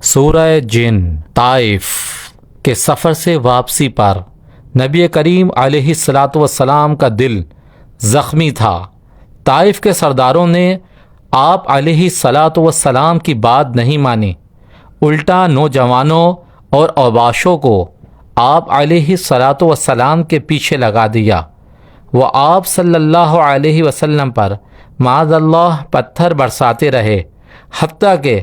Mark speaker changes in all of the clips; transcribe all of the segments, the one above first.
Speaker 1: سورہ جن طائف کے سفر سے واپسی پر نبی کریم علیہ الصلاۃ والسلام کا دل زخمی تھا۔ طائف کے سرداروں نے آپ علیہ الصلاۃ والسلام کی بات نہیں مانی، الٹا نوجوانوں اور اوباشوں کو آپ علیہ الصلاۃ والسلام کے پیچھے لگا دیا۔ وہ آپ صلی اللہ علیہ وسلم پر معاذ اللہ پتھر برساتے رہے، حتیٰ کہ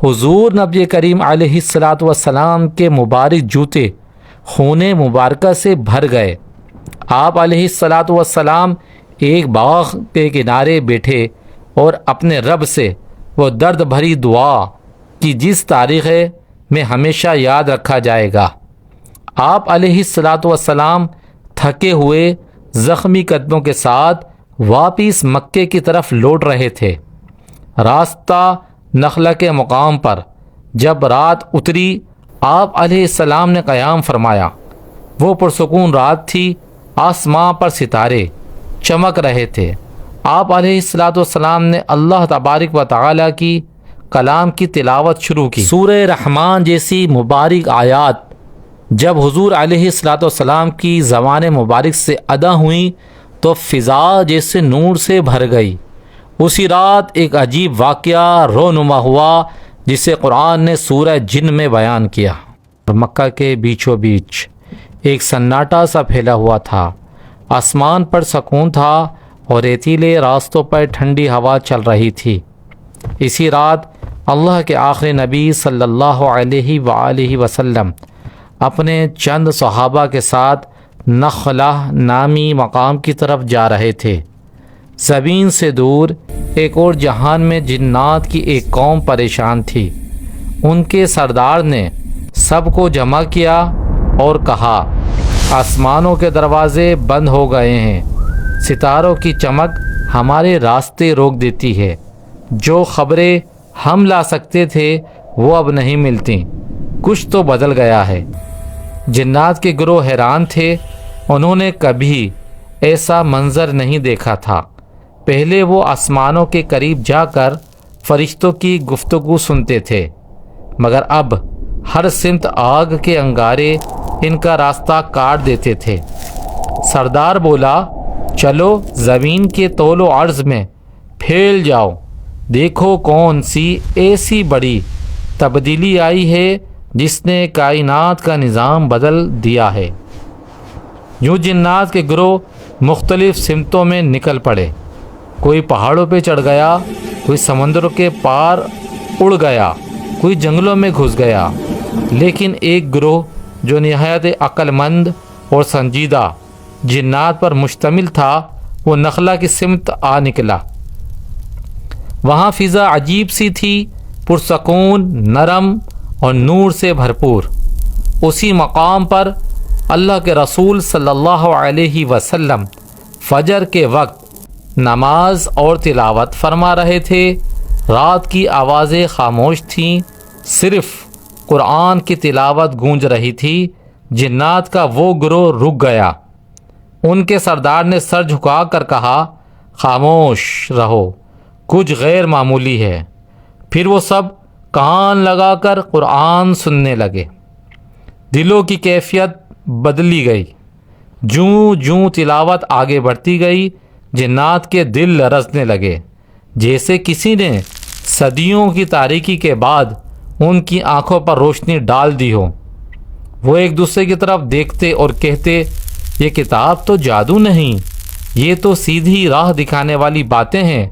Speaker 1: حضور نبی کریم علیہ الصلاۃ والسلام کے مبارک جوتے خون مبارکہ سے بھر گئے۔ آپ علیہ الصلاۃ والسلام ایک باغ کے کنارے بیٹھے اور اپنے رب سے وہ درد بھری دعا کی جس تاریخ میں ہمیشہ یاد رکھا جائے گا۔ آپ علیہ الصلاۃ والسلام تھکے ہوئے زخمی قدموں کے ساتھ واپس مکے کی طرف لوٹ رہے تھے۔ راستہ نخلہ کے مقام پر جب رات اتری، آپ علیہ السلام نے قیام فرمایا۔ وہ پرسکون رات تھی، آسمان پر ستارے چمک رہے تھے۔ آپ علیہ الصلاۃ والسلام نے اللہ تبارک و تعالیٰ کی کلام کی تلاوت شروع کی۔ سورہ رحمان جیسی مبارک آیات جب حضور علیہ الصلاۃ والسلام کی زبان مبارک سے ادا ہوئیں تو فضا جیسے نور سے بھر گئی۔ اسی رات ایک عجیب واقعہ رونما ہوا جسے قرآن نے سورہ جن میں بیان کیا۔ مکہ کے بیچوں بیچ ایک سناٹا سا پھیلا ہوا تھا، آسمان پر سکون تھا اور ریتیلے راستوں پر ٹھنڈی ہوا چل رہی تھی۔ اسی رات اللہ کے آخری نبی صلی اللہ علیہ وآلہ وسلم اپنے چند صحابہ کے ساتھ نخلہ نامی مقام کی طرف جا رہے تھے۔ زمین سے دور ایک اور جہان میں جنات کی ایک قوم پریشان تھی۔ ان کے سردار نے سب کو جمع کیا اور کہا، آسمانوں کے دروازے بند ہو گئے ہیں، ستاروں کی چمک ہمارے راستے روک دیتی ہے، جو خبریں ہم لا سکتے تھے وہ اب نہیں ملتی، کچھ تو بدل گیا ہے۔ جنات کے گروہ حیران تھے، انہوں نے کبھی ایسا منظر نہیں دیکھا تھا۔ پہلے وہ آسمانوں کے قریب جا کر فرشتوں کی گفتگو سنتے تھے، مگر اب ہر سمت آگ کے انگارے ان کا راستہ کاٹ دیتے تھے۔ سردار بولا، چلو زمین کے طول و عرض میں پھیل جاؤ، دیکھو کون سی ایسی بڑی تبدیلی آئی ہے جس نے کائنات کا نظام بدل دیا ہے۔ یوں جنات کے گروہ مختلف سمتوں میں نکل پڑے، کوئی پہاڑوں پہ چڑھ گیا، کوئی سمندروں کے پار اڑ گیا، کوئی جنگلوں میں گھس گیا، لیکن ایک گروہ جو نہایت عقل مند اور سنجیدہ جنات پر مشتمل تھا وہ نخلہ کی سمت آ نکلا۔ وہاں فضا عجیب سی تھی، پرسکون، نرم اور نور سے بھرپور۔ اسی مقام پر اللہ کے رسول صلی اللہ علیہ وسلم فجر کے وقت نماز اور تلاوت فرما رہے تھے۔ رات کی آوازیں خاموش تھیں، صرف قرآن کی تلاوت گونج رہی تھی۔ جنات کا وہ گروہ رک گیا۔ ان کے سردار نے سر جھکا کر کہا، خاموش رہو، کچھ غیر معمولی ہے۔ پھر وہ سب کان لگا کر قرآن سننے لگے۔ دلوں کی کیفیت بدلی گئی۔ جوں جوں تلاوت آگے بڑھتی گئی، جنات کے دل لرزنے لگے، جیسے کسی نے صدیوں کی تاریکی کے بعد ان کی آنکھوں پر روشنی ڈال دی ہو۔ وہ ایک دوسرے کی طرف دیکھتے اور کہتے، یہ کتاب تو جادو نہیں، یہ تو سیدھی راہ دکھانے والی باتیں ہیں،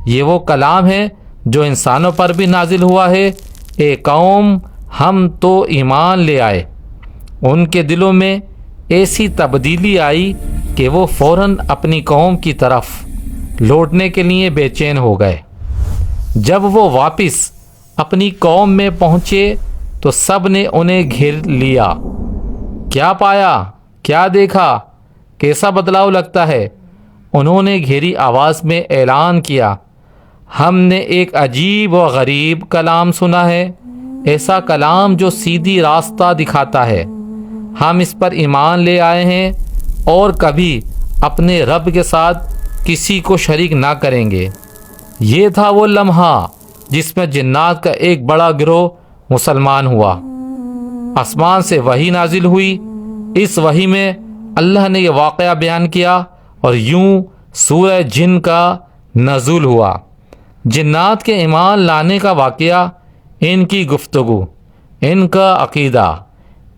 Speaker 1: یہ وہ کلام ہے جو انسانوں پر بھی نازل ہوا ہے۔ اے قوم، ہم تو ایمان لے آئے۔ ان کے دلوں میں ایسی تبدیلی آئی کہ وہ فوراً اپنی قوم کی طرف لوٹنے کے لیے بے چین ہو گئے۔ جب وہ واپس اپنی قوم میں پہنچے تو سب نے انہیں گھیر لیا۔ کیا پایا؟ کیا دیکھا؟ کیسا بدلاؤ لگتا ہے؟ انہوں نے گھیری آواز میں اعلان کیا، ہم نے ایک عجیب و غریب کلام سنا ہے، ایسا کلام جو سیدھی راستہ دکھاتا ہے۔ ہم اس پر ایمان لے آئے ہیں اور کبھی اپنے رب کے ساتھ کسی کو شریک نہ کریں گے۔ یہ تھا وہ لمحہ جس میں جنات کا ایک بڑا گروہ مسلمان ہوا۔ آسمان سے وحی نازل ہوئی، اس وحی میں اللہ نے یہ واقعہ بیان کیا اور یوں سورہ جن کا نزول ہوا۔ جنات کے ایمان لانے کا واقعہ، ان کی گفتگو، ان کا عقیدہ،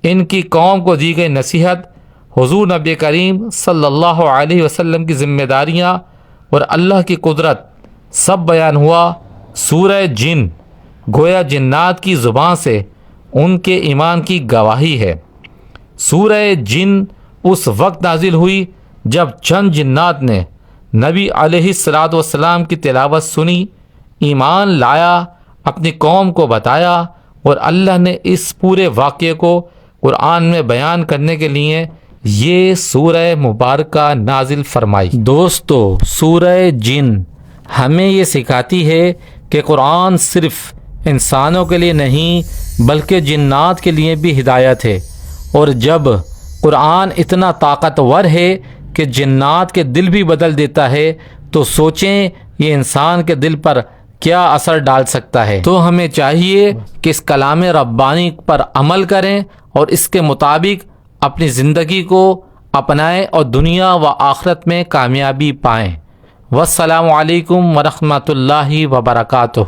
Speaker 1: ان کی قوم کو دی گئی نصیحت، حضور نبی کریم صلی اللہ علیہ وسلم کی ذمہ داریاں اور اللہ کی قدرت سب بیان ہوا۔ سورہ جن گویا جنات کی زبان سے ان کے ایمان کی گواہی ہے۔ سورہ جن اس وقت نازل ہوئی جب چند جنات نے نبی علیہ الصلاۃ والسلام کی تلاوت سنی، ایمان لایا، اپنی قوم کو بتایا، اور اللہ نے اس پورے واقعے کو قرآن میں بیان کرنے کے لیے یہ سورہ مبارکہ نازل فرمائی۔ دوستو، سورہ جن ہمیں یہ سکھاتی ہے کہ قرآن صرف انسانوں کے لیے نہیں بلکہ جنات کے لیے بھی ہدایت ہے، اور جب قرآن اتنا طاقتور ہے کہ جنات کے دل بھی بدل دیتا ہے تو سوچیں یہ انسان کے دل پر کیا اثر ڈال سکتا ہے۔ تو ہمیں چاہیے کہ اس کلام ربانی پر عمل کریں اور اس کے مطابق اپنی زندگی کو اپنائیں اور دنیا و آخرت میں کامیابی پائیں۔ والسلام علیکم ورحمۃ اللہ وبرکاتہ۔